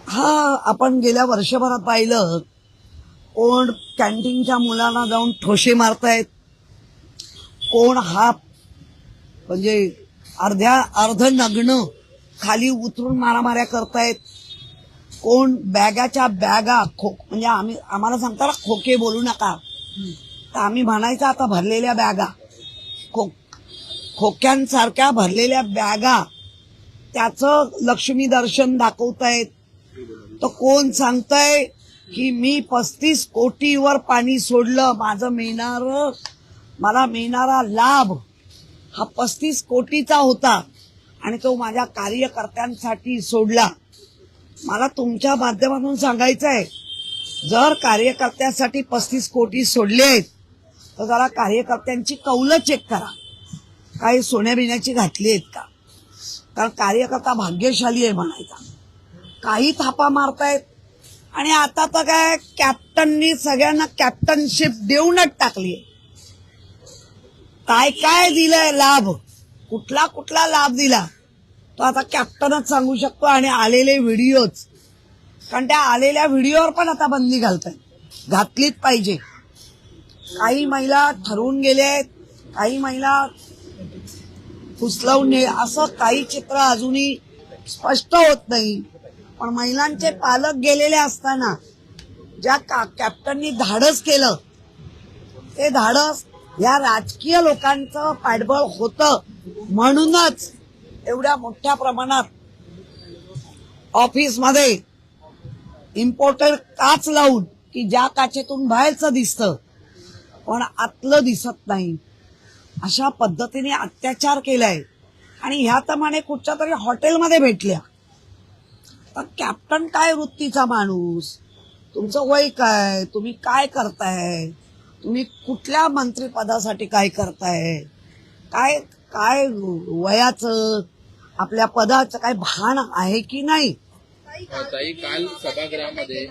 हा, आपण गेल्या वर्षभरात पाहिलं, कोण कॅन्टीनच्या मुलांना जाऊन ठोसे मारतायत, कोण हाफ म्हणजे अर्ध नग्न खाली उतरून मारामाऱ्या करतायत, कोण बॅगाच्या बॅगा म्हणजे आम्हाला सांगता ना खोके बोलू नका, तर आम्ही म्हणायचं आता भरलेल्या बॅगा, खोक्यांसारख्या भरलेल्या बॅगा, त्याचं लक्ष्मी दर्शन दाखवतायत. तर कोण सांगतंय की मी 35 कोटीवर पाणी सोडलं, मला मिळणारा लाभ हा 35 कोटीचा होता आणि तो माझ्या कार्यकर्त्यांसाठी सोडला. मला तुमच्या माध्यमातून सांगायचं आहे, जर कार्यकर्त्यांसाठी 35 कोटी सोडले आहेत तर जरा कार्यकर्त्यांची कौलं चेक करा, काही सोन्या बिन्याची घातली आहेत का. कारण कार्यकर्ता भाग्यशाली आहे म्हणायचा, काही थापा मारतायत. आणि आता तर काय कॅप्टननी सगळ्यांना कॅप्टनशिप देऊनच टाकली. काय काय दिलंय लाभ, कुठला लाभ दिला तो आता कॅप्टनच सांगू शकतो. आणि आलेले व्हिडिओज, कारण त्या आलेल्या व्हिडिओवर पण आता बंदी घातलीच पाहिजे. काही महिला ठरवून गेल्या आहेत, काही महिला फुसलवून असं काही चित्र अजूनही स्पष्ट होत नाही. पण महिलांचे पालक गेलेले असताना ज्या कॅप्टननी धाडस केलं, ते धाडस या राजकीय लोकांचं पाठबळ होतं. म्हणूनच एवढ्या मोठ्या प्रमाणात ऑफिसमध्ये इम्पोर्टेड काच लावून, की ज्या काचेतून बाहेरचं दिसतं पण आतलं दिसत नाही, अशा पद्धतीने अत्याचार केलाय. आणि ह्या तमाने कुठच्या तरी हॉटेलमध्ये भेटल्या. तर कॅप्टन काय वृत्तीचा माणूस, तुमचं वय काय, तुम्ही काय करताय, तुम्ही कुठल्या मंत्रिपदासाठी काय करताय, काय काय वयाचं आपल्या पदाचं काय भान आहे की नाही. ताई, काल सभागृहामध्ये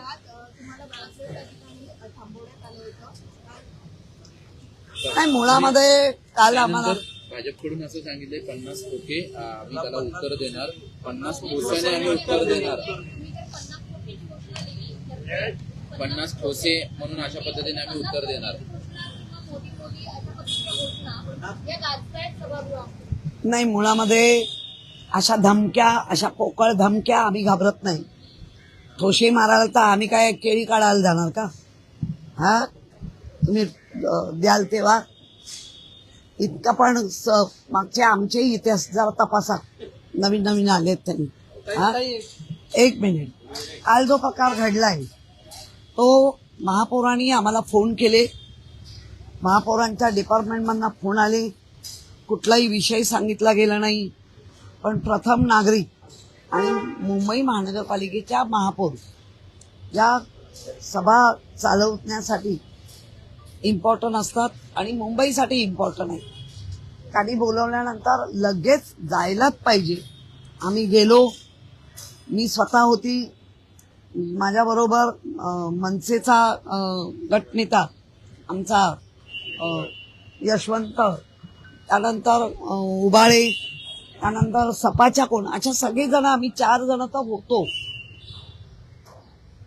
नाही, मुळामध्ये काल आम्हाला भाजपकडून असं सांगितलंय 50 खोके आम्ही त्याला उत्तर देणार, 50 ठोस्याने आम्ही उत्तर देणार, 50 ठोसे म्हणून अशा पद्धतीने आम्ही उत्तर देणार. नाही, मुळामध्ये अशा धमक्या, अशा पोकळ धमक्या आम्ही घाबरत नाही. ठोसे मारायला तर आम्ही काय केळी काढायला जाणार का. हा, तुम्ही द्याल तेव्हा. इतका पण मागचे आमचेही इतिहास जरा तपासा, नवीन नवीन आलेत त्यांनी. हा, एक मिनिट. काल जो प्रकार घडलाय तो महापौरांनी आम्हाला फोन केले, महापौरांच्या डिपार्टमेंटमधनं फोन आले, कुठलाही विषय सांगितला गेला नाही. पण प्रथम नागरिक आणि मुंबई महानगरपालिकेच्या महापौर या सभा चालवण्यासाठी इम्पॉर्टंट असतात आणि मुंबईसाठी इम्पॉर्टंट आहे. काही बोलवल्यानंतर लगेच जायलाच पाहिजे. आम्ही गेलो, मी स्वतः होती, माझ्याबरोबर मनसेचा गटनेता आमचा यशवंत, त्यानंतर उबाळे, त्यानंतर सपाच्या कोण, अशा सगळेजण, आम्ही 4 जण तर होतो.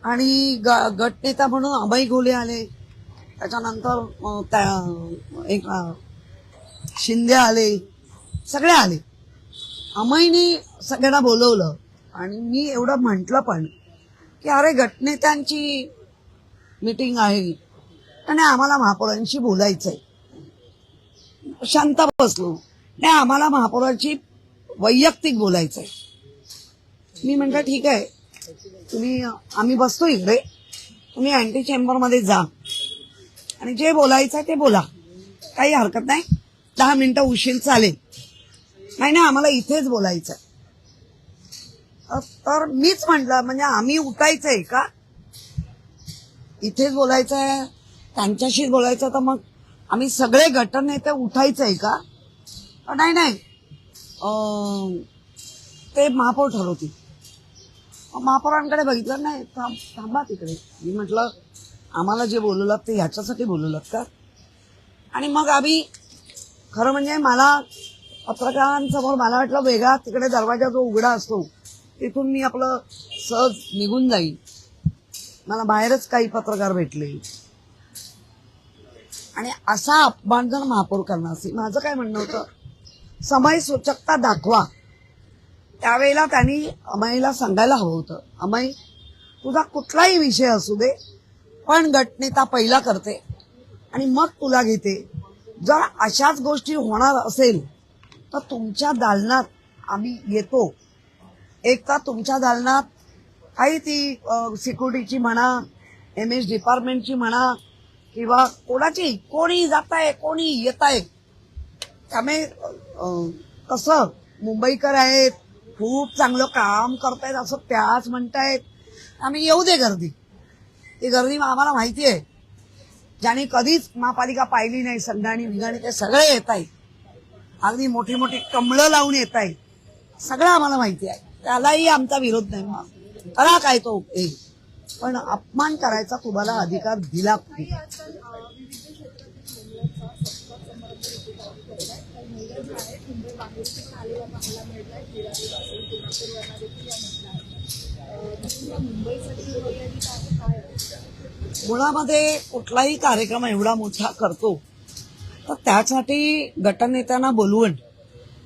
आणि गटनेता म्हणून अभय घोले आले, त्याच्यानंतर एक शिंदे आले, सगळे आले. अमयनी सगळ्यांना बोलवलं आणि मी एवढं म्हटलं पण की अरे गटनेत्यांची मीटिंग आहे आणि आम्हाला महापौरांशी बोलायचंय. शांत बसलो. नाही, आम्हाला महापौरांची वैयक्तिक बोलायचंय. मी म्हटलं ठीक आहे, आम्ही बसतो इकडे, तुम्ही अँटी चेंबरमध्ये जा आणि जे बोलायचं ते बोला, काही हरकत नाही. 10 मिनिटं उशीर चालेल. नाही, आम्हाला इथेच बोलायचं. तर मीच म्हटलं, म्हणजे आम्ही उठायचंय का, इथेच बोलायचंय, त्यांच्याशीच बोलायचं, तर मग आम्ही सगळे गटनेते उठायचंय का. नाही, ते महापौर ठरवतील. महापौरांकडे बघितलं, नाही थांबा तिकडे. मी म्हटलं आम्हाला जे बोलवलं ते ह्याच्यासाठी बोलवलं का. आणि मग आम्ही, खरं म्हणजे मला पत्रकारांसमोर मला वाटलं वेगळा तिकडे दरवाजा जो उघडा असतो तिथून मी आपलं सहज निघून जाईल. मला बाहेरच काही पत्रकार भेटले आणि असा अपमान जर महापौर करणार असेल, माझं काय म्हणणं होतं, समय सूचकता दाखवा. त्यावेळेला त्यांनी अमयला सांगायला हवं होतं, अमय तुझा कुठलाही विषय असू दे पण गटनेता पहिला करते आणि मग तुला घेते. जर अशाच गोष्टी होणार असेल तर तुमच्या दालनात आम्ही येतो. एक तर तुमच्या दालनात काही ती सिक्युरिटीची म्हणा, MS डिपार्टमेंटची म्हणा किंवा कोणी जात आहे कोणी येत आहे. त्यामुळे कसं मुंबईकर आहेत, खूप चांगलं काम करतायत असं त्याच म्हणतायत. आम्ही येऊ दे गर्दी, ती गर्दी आम्हाला माहिती आहे. ज्यांनी कधीच महापालिका पाहिली नाही, संघाणी विघाणी, ते सगळे येत आहेत. अगदी मोठी मोठी कमळं लावून येत आहेत. सगळं आम्हाला माहिती आहे. त्यालाही आमचा विरोध नाही. मग करा काय तो पण अपमान करायचा तुम्हाला अधिकार दिला कुठे? मुळामध्ये कुठलाही कार्यक्रम एवढा मोठा करतो तर त्यासाठी गटनेत्यांना बोलवून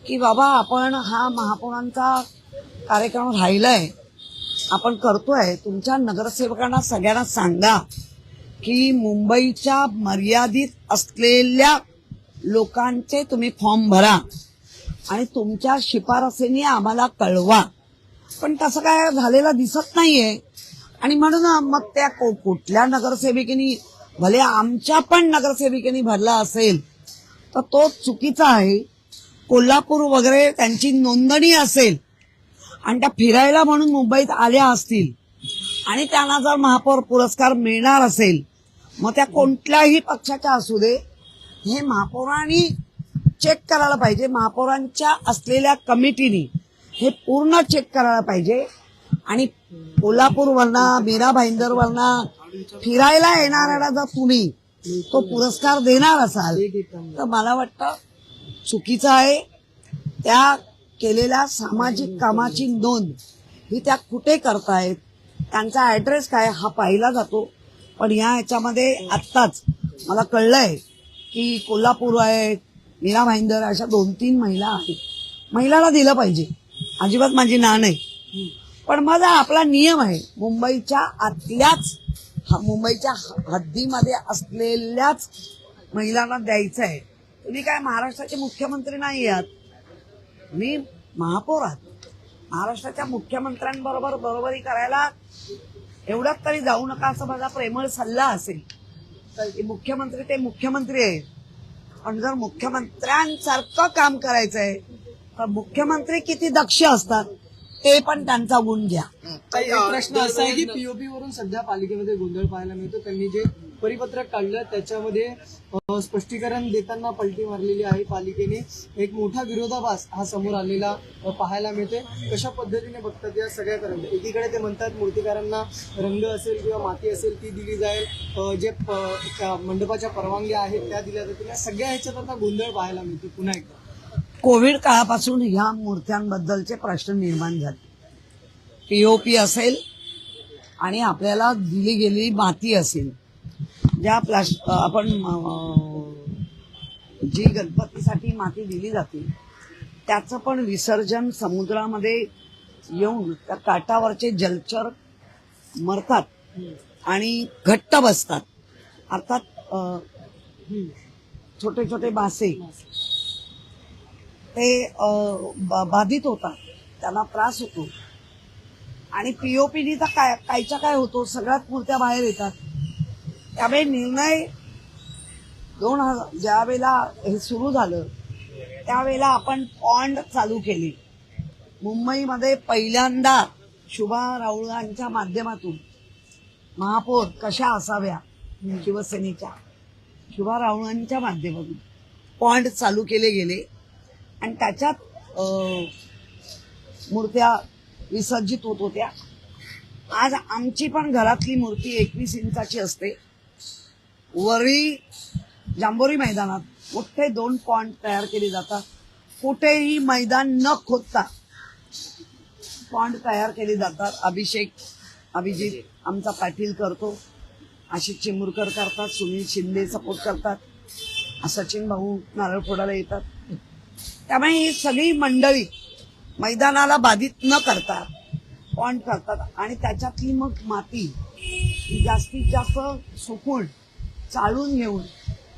की बाबा आपण हा महापौरांचा कार्यक्रम राहिलाय, आपण करतोय, तुमच्या नगरसेवकांना सगळ्यांना सांगा की मुंबईच्या मर्यादित असलेल्या लोकांचे तुम्ही फॉर्म भरा आणि तुमच्या शिफारसीने आम्हाला कळवा. पण तसं काय झालेलं दिसत नाहीये. आणि म्हणून मग त्या कुठल्या नगरसेविकेनी, भले आमच्या पण नगरसेविकेनी भरला असेल तर तो चुकीचा आहे. कोल्हापूर वगैरे त्यांची नोंदणी असेल आणि त्या फिरायला म्हणून मुंबईत आल्या असतील आणि त्यांना जर महापौर पुरस्कार मिळणार असेल, मग त्या कोणत्याही पक्षाच्या असू दे, हे महापौरांनी चेक करायला पाहिजे. महापौरांच्या असलेल्या कमिटीनी हे पूर्ण चेक करायला पाहिजे. आणि कोल्हापूरवरनं, मीरा भाईंदरवरनं फिरायला येणाऱ्याला जर तुम्ही तो पुरस्कार देणार असाल तर मला वाटतं चुकीचं आहे. त्या केलेल्या सामाजिक कामाची नोंद ही त्या कुठे करतायत, त्यांचा ऍड्रेस काय हा पाहिला जातो. पण ह्याच्यामध्ये आत्ताच मला कळलंय की कोल्हापूर आहे, मीरा भाईंदर, अशा 2-3 महिला आहेत. महिलाला दिलं पाहिजे, अजिबात माझी ना नाही. पण माझा आपला नियम आहे, मुंबईच्या आतल्याच, मुंबईच्या हद्दीमध्ये असलेल्याच महिलांना द्यायचं आहे. तुम्ही काय महाराष्ट्राचे मुख्यमंत्री नाही आहात, मी महापौर आहात. महाराष्ट्राच्या मुख्यमंत्र्यांबरोबर बरोबरी करायला एवढ्यात तरी जाऊ नका असं माझा प्रेमळ सल्ला असेल. तर मुख्यमंत्री ते मुख्यमंत्री आहेत, पण जर मुख्यमंत्र्यांसारखं काम करायचं आहे तर मुख्यमंत्री किती दक्ष असतात ते पण त्यांचा गुण घ्या. एक प्रश्न असा आहे की पीओपी वरून सध्या पालिकेमध्ये गोंधळ पाहायला मिळतो. त्यांनी जे परिपत्रक काढलं त्याच्यामध्ये स्पष्टीकरण देताना पलटी मारलेली आहे पालिकेने. एक मोठा विरोधाभास हा समोर आलेला पाहायला मिळते. कशा पद्धतीने बघतात या सगळ्या कारण? एकीकडे ते म्हणतात मूर्तिकारांना रंग असेल किंवा माती असेल ती दिली जाईल, जे मंडपाच्या परवानग्या आहेत त्या दिल्या जातील. या सगळ्या ह्याच्यात आता गोंधळ पाहायला मिळतो पुन्हा एकदा. कोविड काळापासून ह्या मूर्त्यांबद्दलचे प्रश्न निर्माण झाले. पीओपी असेल आणि आपल्याला दिली गेलेली माती असेल, ज्या आपण जी गणपतीसाठी माती दिली जाते त्याचं पण विसर्जन समुद्रामध्ये येऊन त्या काठावरचे जलचर मरतात आणि घट्ट बसतात. अर्थात छोटे छोटे मासे ते बाधित होतात, त्यांना त्रास होतो. आणि पीओपीनी तर कायच्या काय होतो, सगळ्यात मूर्त्या बाहेर येतात. त्यामुळे निर्णय ज्या वेळेला हे सुरू झालं त्यावेळेला आपण पॉन्ड चालू केले. मुंबईमध्ये पहिल्यांदा शुभा राऊळांच्या माध्यमातून महापौर कशा असाव्या, शिवसेनेच्या शुभा राऊळांच्या माध्यमातून पॉन्ड चालू केले गेले आणि त्याच्यात मूर्त्या विसर्जित होत होत्या. आज आमची पण घरातली मूर्ती 21 इंचाची असते. वरळी जांभोरी मैदानात मोठे 2 पॉइंट तयार केले जातात. कुठेही मैदान न खोदता पॉइंट तयार केले जातात. अभिजित आमचा पाटील करतो, आशिष चिमुरकर करतात, सुनील शिंदे सपोर्ट करतात, सचिन भाऊ नारळ फोडायला येतात. त्यामुळे ही सगळी मंडळी मैदानाला बाधित न करता पॉइंट करतात आणि त्याच्यातली मग माती ही जास्तीत जास्त सुकून चाळून घेऊन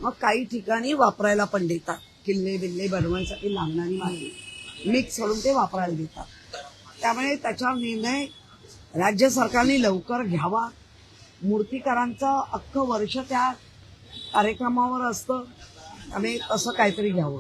मग काही ठिकाणी वापरायला पण देतात. किल्ले बिल्ले बनवण्यासाठी लागणारी माती मिक्स करून ते वापरायला देतात. त्यामुळे त्याच्यावर निर्णय राज्य सरकारने लवकर घ्यावा. मूर्तिकारांचं अख्खं वर्ष त्या कार्यक्रमावर असतं, त्यामुळे तसं काहीतरी घ्यावं.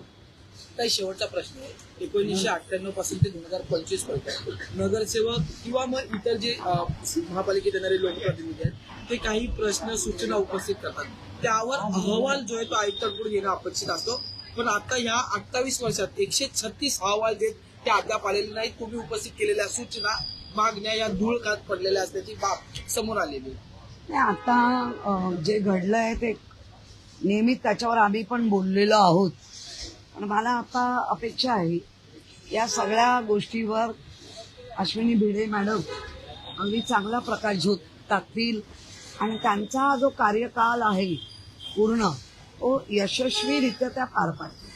काही शेवटचा प्रश्न आहे. 1998 पासून ते 2025 पर्यंत नगरसेवक किंवा मग इतर जे महापालिकेत येणारे लोकप्रतिनिधी आहेत ते काही प्रश्न सूचना उपस्थित करतात. त्यावर अहवाल जो आहे तो आयुक्तांकडून येणं अपेक्षित असतो. पण आता ह्या 28 वर्षात 136 अहवाल जे ते अद्याप आलेले नाहीत. तुम्ही उपस्थित केलेल्या सूचना मागण्या या धूळ खात पडलेल्या असल्याची बाब समोर आलेली. आता जे घडलंय ते नेहमी त्याच्यावर आम्ही पण बोललेलो आहोत. पण मला आता अपेक्षा आहे या सगळ्या गोष्टीवर अश्विनी भिडे मॅडम अगदी चांगला प्रकाशझोत टाकतील आणि त्यांचा जो कार्यकाल आहे पूर्ण तो यशस्वीरित्या त्या पार पाडतील.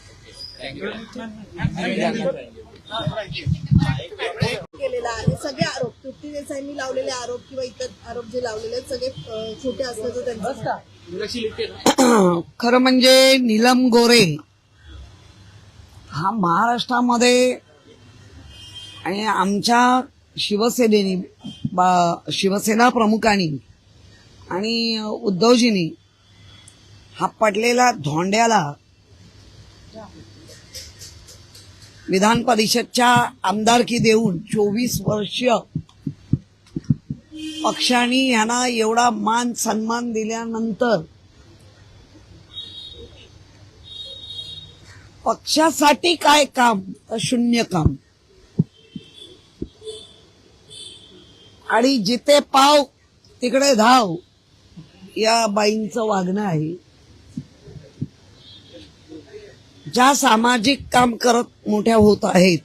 केलेला आहे. सगळे आरोप तृप्ती देसाईंनी लावलेले आरोप किंवा इतर आरोप जे लावलेले आहेत सगळे खोटे असल्याचं त्यांचं. खरं म्हणजे नीलम गोरे हा महाराष्ट्रामध्ये आणि आमच्या शिवसेनेनी शिवसेना प्रमुखांनी आणि उद्धवजींनी हा पडलेला धोंड्याला विधान परिषदच्या आमदारकी देऊन 24 वर्ष पक्षाने यांना एवढा मान सन्मान दिल्यानंतर पक्षासाठी काय काम तर शून्य काम. आणि जिथे पाव तिकडे धाव या बाईंचं वागणं आहे. ज्या सामाजिक काम करत मोठ्या होत आहेत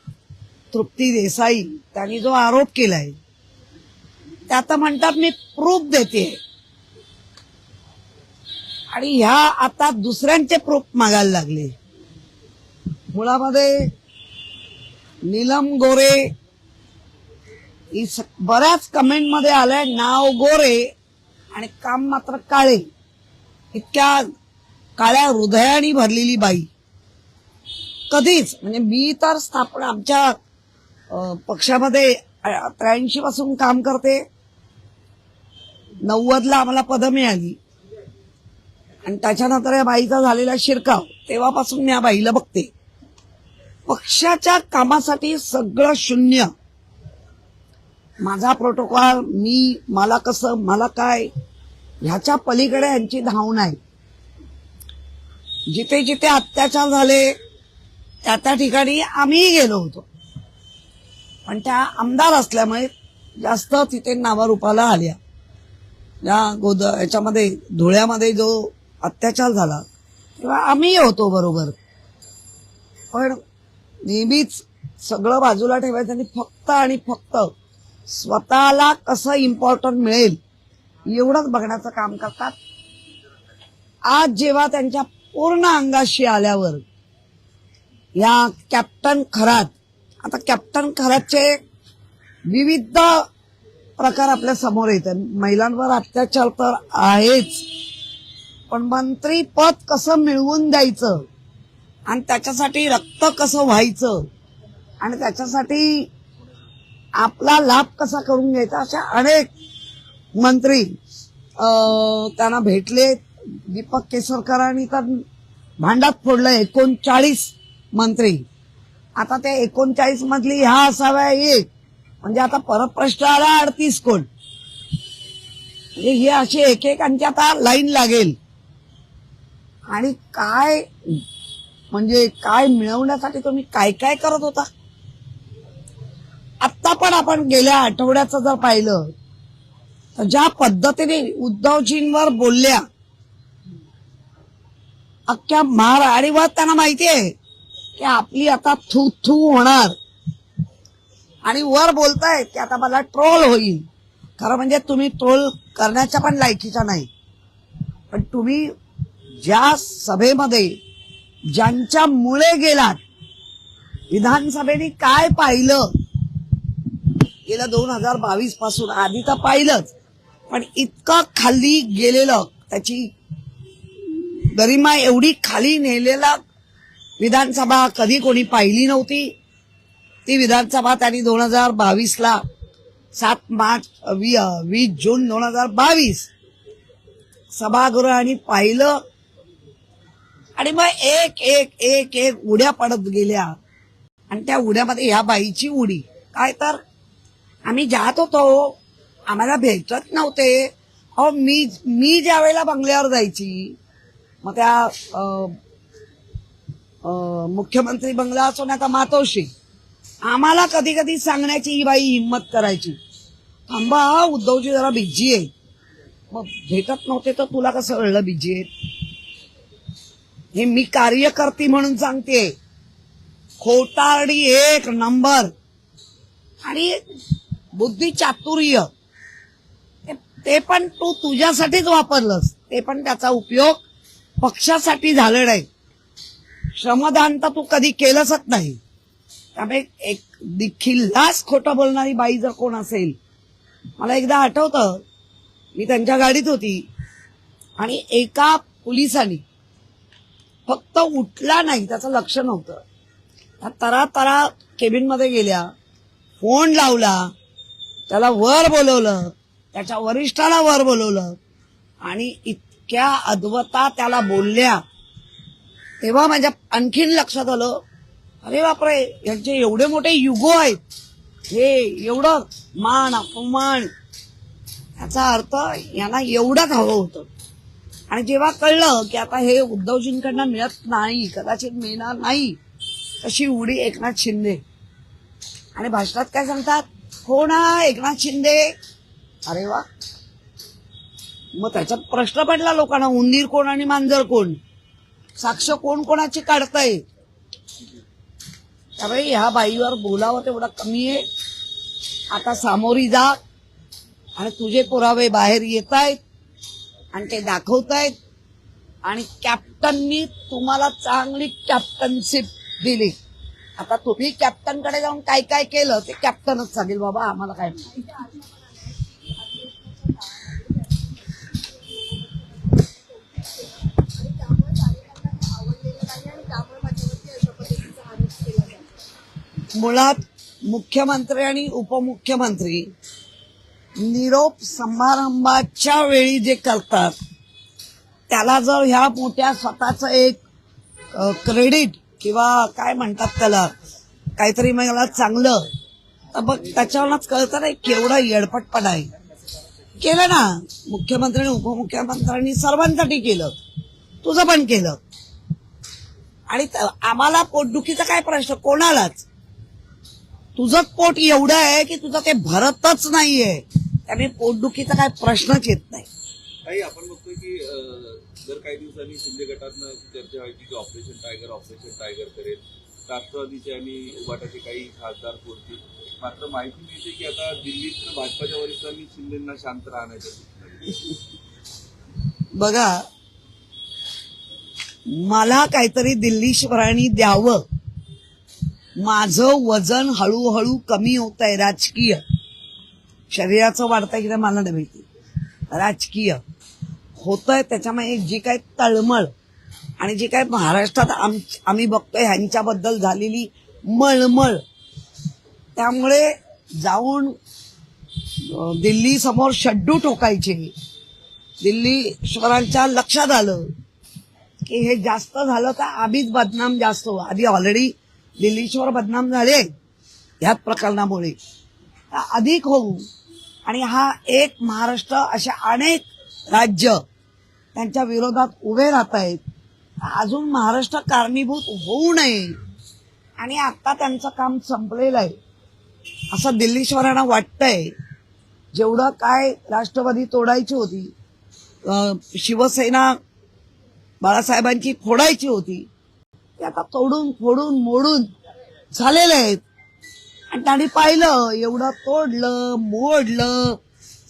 तृप्ती देसाई त्यांनी जो आरोप केलाय ते आता म्हणतात मी प्रूफ देते आणि ह्या आता दुसऱ्यांचे प्रूफ मागायला लागले. मुळामध्ये नीलम गोरे ही बऱ्याच कमेंटमध्ये आलंय नाव गोरे आणि काम मात्र काळे. इतक्या काळ्या हृदयाने भरलेली बाई कधीच म्हणजे मी तर स्थापना आमच्या पक्षामध्ये 83 पासून काम करते. 90ला आम्हाला पदं मिळाली आणि त्याच्यानंतर या बाईचा झालेला शिरकाव तेव्हापासून मी या बाईला बघते. पक्षाच्या कामासाठी सगळं शून्य. माझा प्रोटोकॉल मला कसं मला काय ह्याच्या पलीकडे यांची धावण आहे. जिथे जिथे अत्याचार झाले त्या ठिकाणी आम्हीही गेलो होतो पण त्या आमदार असल्यामुळे जास्त तिथे नावारूपाला आल्या. याच्यामध्ये धुळ्यामध्ये जो अत्याचार झाला तेव्हा आम्ही होतो बरोबर. पण नेहमीच सगळं बाजूला ठेवायचं आणि फक्त आणि फक्त स्वतःला कसं इम्पॉर्टंट मिळेल एवढंच बघण्याचं काम करतात. आज जेव्हा त्यांच्या पूर्ण अंगाशी आल्यावर या कॅप्टन खरात आता कॅप्टन खरातचे विविध प्रकार आपल्या समोर येतात. महिलांवर अत्याचार तर आहेच पण मंत्री पद कसं मिळवून द्यायचं आणि त्याच्यासाठी रक्त कसं व्हायचं आणि त्याच्यासाठी आपला लाभ कसा करून घ्यायचा अशा अनेक मंत्री त्यांना भेटले. दीपक केसरकरांनी तर भांडात फोडलं 39 मंत्री. आता ते 39 मधली ह्या असाव्या एक म्हणजे आता परत प्रश्न आला 38 कोण म्हणजे हे असे एकेकांची आता लाईन लागेल. आणि काय म्हणजे काय मिळवण्यासाठी तुम्ही काय काय करत होता. आत्ता पण आपण गेल्या आठवड्याचं जर पाहिलं तर ज्या पद्धतीने उद्धवजींवर बोलल्या अख्ख्या आणि वर त्यांना माहिती आहे की आपली आता थू थू होणार आणि वर बोलतायत की आता मला ट्रोल होईल. खरं म्हणजे तुम्ही ट्रोल करण्याच्या पण लायकीचा नाही. पण तुम्ही ज्या सभेमध्ये ज्यांच्या मुळे गेलात, विधानसभेने काय पाहिलं गेलं 2022 पासून, आधी तर पाहिलंच, पण इतकं खाली गेलेलं, त्याची गरिमा एवढी खाली नेलेला विधानसभा कधी कोणी पाहिली नव्हती. ती विधानसभा त्यांनी 2022ला 20 जून 2022 सभागृहाने पाहिलं आणि मग एक एक एक एक उड्या पडत गेल्या. आणि त्या उड्यामध्ये ह्या बाईची उडी काय, तर आम्ही जात होतो, आम्हाला भेटत नव्हते. अहो मी ज्या वेळेला बंगल्यावर जायची, मग त्या मुख्यमंत्री बंगला असो ना का मातोश्री, आम्हाला कधी कधी सांगण्याची ही बाई हिंमत करायची, थांबा उद्धवजी जरा बिझी आहे. मग भेटत नव्हते तर तुला कसं कळलं बिझी आहे? हे मी कार्यकर्ती म्हणून सांगते. खोटारडी एक नंबर आणि बुद्धी चातुर्य ते पण तू तुझ्यासाठीच वापरलंस. ते पण त्याचा उपयोग पक्षासाठी झालेला आहे. श्रमदान तर तू कधी केलंच नाही. त्यामुळे एक दिखिल्लास खोटं बोलणारी बाई जर कोण असेल, मला एकदा आठवतं, मी त्यांच्या गाडीत होती आणि एका पोलिसांनी फक्त उठला नाही, त्याचं लक्ष नव्हतं, तरा तरा केबिनमध्ये गेल्या, फोन लावला, त्याला वर बोलवलं, त्याच्या वरिष्ठाला वर बोलवलं आणि इतक्या अद्वता त्याला बोलल्या. तेव्हा माझ्या आणखीन लक्षात आलं, अरे बापरे, यांचे एवढे मोठे युगो आहेत, हे एवढं मान अपमान, याचा अर्थ यांना एवढंच हवं होतं. आणि जेव्हा कळलं की आता हे उद्धवजींकडनं मिळत नाही, कदाचित मिळणार नाही, तशी उडी एकनाथ शिंदे. आणि भाषणात काय सांगतात, हो ना एकनाथ शिंदे. अरे वा, मग त्याच्यात प्रश्न पडला लोकांना, उंदीर कोण आणि मांजर कोण, साक्ष कोण कोणाची काढताय. त्यामुळे ह्या बाईवर बोलावं तेवढं कमी आहे. आता सामोरी जा आणि तुझे पुरावे बाहेर येत आहेत आणि ते दाखवतायत. आणि कॅप्टननी तुम्हाला चांगली कॅप्टनशिप दिली. आता तुम्ही कॅप्टनकडे जाऊन काय काय केलं ते कॅप्टनच सांगेल, बाबा आम्हाला काय माहिती. मुळात मुख्यमंत्री आणि उपमुख्यमंत्री निरोप समारंभाच्या वेळी जे करतात, त्याला जर ह्या मोठ्या स्वतःचं एक क्रेडिट किंवा काय म्हणतात त्याला, काहीतरी मला चांगलं, तर मग त्याच्यावरच कळतं नाही केवढा येडपटपणा आहे. केलं ना मुख्यमंत्री आणि उपमुख्यमंत्र्यांनी, सर्वांसाठी केलं, तुझं पण केलं. आणि आम्हाला पोटदुखीचा काय प्रश्न, कोणालाच. तुझं पोट एवढं आहे की तुझं ते भरतच नाहीये, त्यामुळे पोटदुखीचा काय प्रश्नच येत नाही. काही आपण बघतोय की जर काही दिवसांनी शिंदे गटातनं चर्चा व्हायची की ऑपरेशन टायगर करेल, राष्ट्रवादीचे आणि उभाटाचे काही खासदार फोडतील. मात्र माहिती मिळते की आता दिल्लीत भाजपाच्या वरिष्ठांनी शिंदेंना शांत राहण्याच्या सूचना दिल्या. बघा, मला काहीतरी दिल्लीश्वरांनी द्यावं, माझं वजन हळूहळू कमी होत आहे, राजकीय, शरीराचं वाढतंय की मला नाही माहिती, राजकीय होतंय. त्याच्यामुळे जी काय तळमळ आणि जी काय महाराष्ट्रात आम्ही बघतोय ह्यांच्याबद्दल झालेली मळमळ, त्यामुळे जाऊन दिल्ली समोर शड्डू ठोकायचे. दिल्लीश्वरांच्या लक्षात आलं की हे जास्त झालं तर आम्हीच बदनाम जास्त हो. आधी ऑलरेडी दिल्लीश्वर बदनाम झाले ह्याच प्रकरणामुळे, अधिक होऊ. आणि हा एक महाराष्ट्र, अशा अनेक राज्य त्यांच्या विरोधात उभे राहत आहेत. अजून महाराष्ट्र कारणीभूत होऊ नये. आणि आता त्यांचं काम संपलेलं आहे असं दिल्लीश्वरांना वाटतंय. जेवढं काय राष्ट्रवादी तोडायची होती, शिवसेना बाळासाहेबांची फोडायची होती, ते आता तोडून फोडून मोडून झालेले आहेत. आणि त्यांनी पाहिलं एवढं तोडलं मोडलं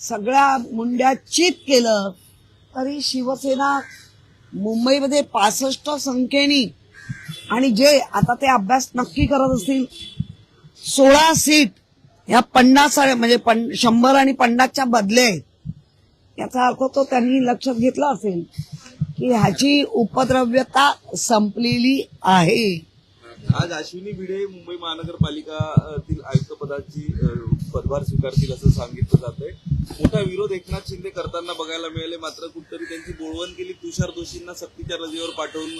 सगळ्या मुंड्या चित केलं तरी शिवसेना मुंबईमध्ये 65 संख्येनी आणि जे आता ते अभ्यास नक्की करत असतील 16 सीट ह्या 50 म्हणजे 100 आणि 50च्या बदले आहेत. याचा अर्थ तो त्यांनी लक्षात घेतला असेल की ह्याची उपद्रव्यता संपलेली आहे. आज अश्विनी भिडे मुंबई महानगरपालिकातील आयुक्तपदाची पदभार स्वीकारतील असं सांगितलं जातंय. मोठा विरोध एकनाथ शिंदे करताना बघायला मिळाले, मात्र कुठतरी त्यांची बोळवण केली. तुषार दोषींना सक्तीच्या रजेवर पाठवून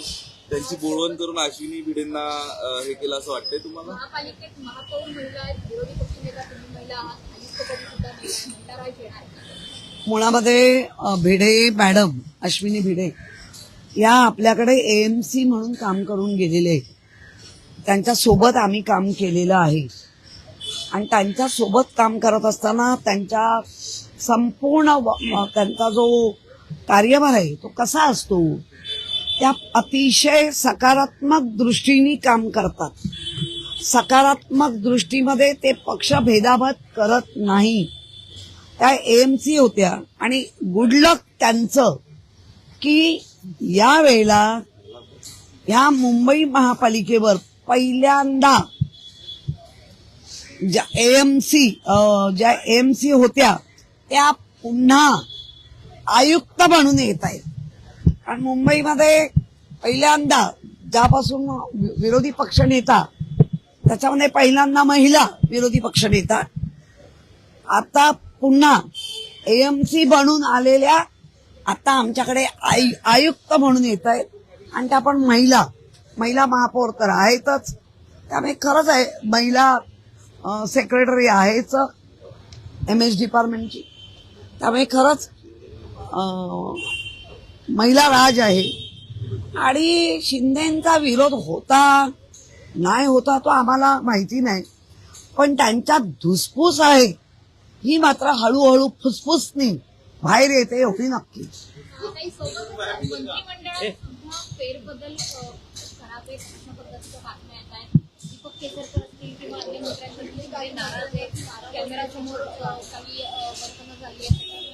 त्यांची बोळवण करून अश्विनी भिडेंना हे केलं असं वाटतंय तुम्हाला? महापालिकेत महापौर महिला आहेत, विरोधी पक्षनेता तुम्ही महिला आहात, आयुक्तपदी सुद्धा महिला राज येणार आहे. मुळामध्ये भिडे मॅडम अश्विनी भिडे या आपल्याकडे AMC म्हणून काम करून गेलेले आहेत. त्यांच्या सोबत आम्ही काम केलेलं आहे आणि त्यांच्या सोबत काम करत असताना त्यांच्या संपूर्ण त्यांचा जो कार्यभार आहे तो कसा असतो, त्या अतिशय सकारात्मक दृष्टीने काम करतात. सकारात्मक दृष्टीमध्ये ते पक्ष भेदाभेद करत नाही. त्या AMC होत्या आणि गुड लक त्यांचं की या वेळेला ह्या मुंबई महापालिकेवर पहिल्यांदा ज्या AMC होत्या त्या पुन्हा आयुक्त म्हणून येत आहेत. कारण मुंबईमध्ये पहिल्यांदा ज्यापासून विरोधी पक्षनेता त्याच्यामध्ये पहिल्यांदा महिला विरोधी पक्षनेता, आता पुन्हा AMC बनून आलेल्या आता आमच्याकडे आयुक्त म्हणून येत आहेत आणि त्या पण महिला महापौर तर आहेतच. त्यामुळे खरंच आहे महिला सेक्रेटरी आहेच MS डिपार्टमेंटची. त्यामुळे खरंच महिला राज आहे. आणि शिंदेचा विरोध होता नाही होता तो आम्हाला माहिती नाही, पण त्यांच्यात धुसफूस आहे ही मात्र हळूहळू फुसफुसनी बाहेर येते एवढी नक्की. काही सोबत मंत्रिमंडळात सुद्धा फेरबदल करावे अशा पद्धतीच्या बातम्या येत आहेत. दीपक केसरकर असतील किंवा अन्य मंत्र्यांकडून काही नाराज आहेत, कॅमेरासमोर काही वर्तणूक झाली आहे.